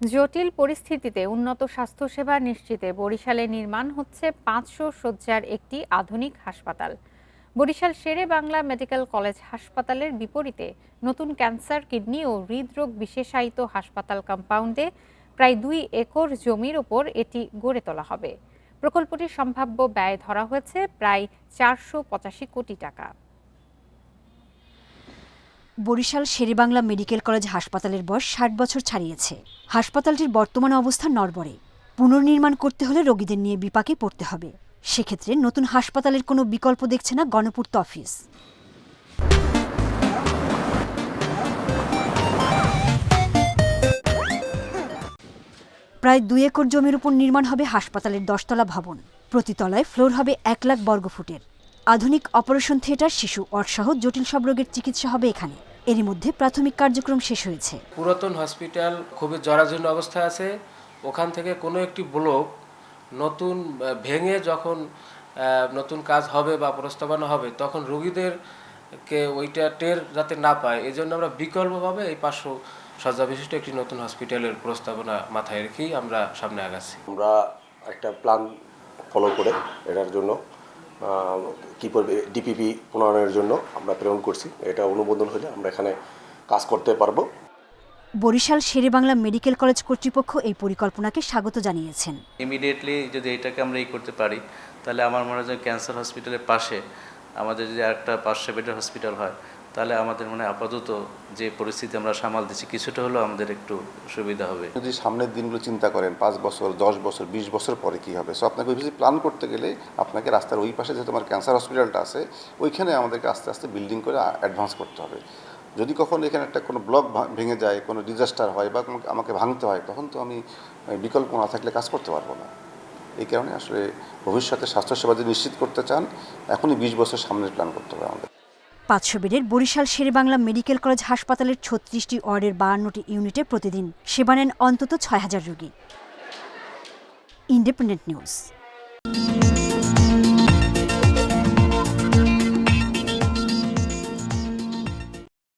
জটিল পরিস্থিতিতে উন্নত স্বাস্থ্যসেবা নিশ্চিতে বরিশালে নির্মাণ হচ্ছে ৫০০ শয্যার একটি আধুনিক হাসপাতাল। বরিশাল শেরে বাংলা মেডিকেল কলেজ হাসপাতালের বিপরীতে নতুন ক্যান্সার, কিডনি ও হৃদরোগ বিশেষায়িত হাসপাতাল কম্পাউন্ডে প্রায় ২ একর জমির ওপর এটি গড়ে তোলা হবে। প্রকল্পটির সম্ভাব্য ব্যয় ধরা হয়েছে প্রায় ৪৮৫ কোটি টাকা। বরিশাল শেরেবাংলা মেডিকেল কলেজ হাসপাতালের বয়স ৬০ বছর ছাড়িয়েছে। হাসপাতালটির বর্তমান অবস্থা নড়বড়ে। পুনর্নির্মাণ করতে হলে রোগীদের নিয়ে বিপাকে পড়তে হবে। সেক্ষেত্রে নতুন হাসপাতালের কোনো বিকল্প দেখছে না গণপূর্ত অফিস। প্রায় ২ একর জমির উপর নির্মাণ হবে হাসপাতালের ১০তলা ভবন। প্রতি তলায় ফ্লোর হবে ১ লাখ বর্গফুটের। আধুনিক অপারেশন থিয়েটার, শিশু ওয়ার্ড সহ জটিল সব রোগের চিকিৎসা হবে এখানে। এরই মধ্যে প্রাথমিক কার্যক্রম শেষ হয়েছে। পুরাতন হসপিটাল খুবই জরাজীর্ণ অবস্থায় আছে। ওখান থেকে কোনো একটি ব্লক নতুন ভেঙে যখন নতুন কাজ হবে বা প্রস্তাবনা হবে, তখন রোগীদেরকে ওইটা টের যাতে না পায়, এই জন্য আমরা বিকল্পভাবে এই ৫০০ শয্যা বিশিষ্ট একটি নতুন হসপিটালের প্রস্তাবনা মাথায় রেখেই আমরা সামনে আগাচ্ছি। আমরা একটা প্ল্যান ফলো করে এটার জন্য কী করবে ডিপিপি প্রণয়নের জন্য আমরা প্রেরণ করছি। এটা অনুমোদন হলে আমরা এখানে কাজ করতে পারবো। বরিশাল শেরেবাংলা মেডিকেল কলেজ কর্তৃপক্ষ এই পরিকল্পনাকে স্বাগত জানিয়েছেন। ইমিডিয়েটলি যদি এটাকে আমরা করতে পারি, তাহলে আমার মনে হয় ক্যান্সার হসপিটালের পাশে আমাদের যদি একটা ৫০০ বেডের হসপিটাল হয়, তাহলে আমাদের মনে আপাতত যে পরিস্থিতি আমরা সামাল দিচ্ছি, কিছুটা হলেও আমাদের একটু সুবিধা হবে। যদি সামনের দিনগুলো চিন্তা করেন, ৫ বছর, ১০ বছর, ২০ বছর পরে কী হবে, সো আপনাকে ওই প্ল্যান করতে গেলে আপনাকে রাস্তার ওই পাশে যেহেতু আমার ক্যান্সার হসপিটালটা আছে, ওইখানে আমাদেরকে আস্তে আস্তে বিল্ডিং করে অ্যাডভান্স করতে হবে। যদি কখনো এখানে একটা কোনো ব্লক ভেঙে যায়, কোনো ডিজাস্টার হয় বা আমাকে ভাঙতে হয়, তখন তো আমি বিকল্প না থাকলে কাজ করতে পারবো না। এই কারণে আসলে ভবিষ্যতে স্বাস্থ্যসেবা যদি নিশ্চিত করতে চান, এখনই ২০ বছর সামনের প্ল্যান করতে হবে আমাদের। ৫০০ বেডের বরিশাল শেরেবাংলা মেডিকেল কলেজ হাসপাতালের ৩৬টি ওয়ার্ডের ৫২টি ইউনিটে প্রতিদিন সেবা নেন অন্তত ৬,০০০ রোগী। Independent news.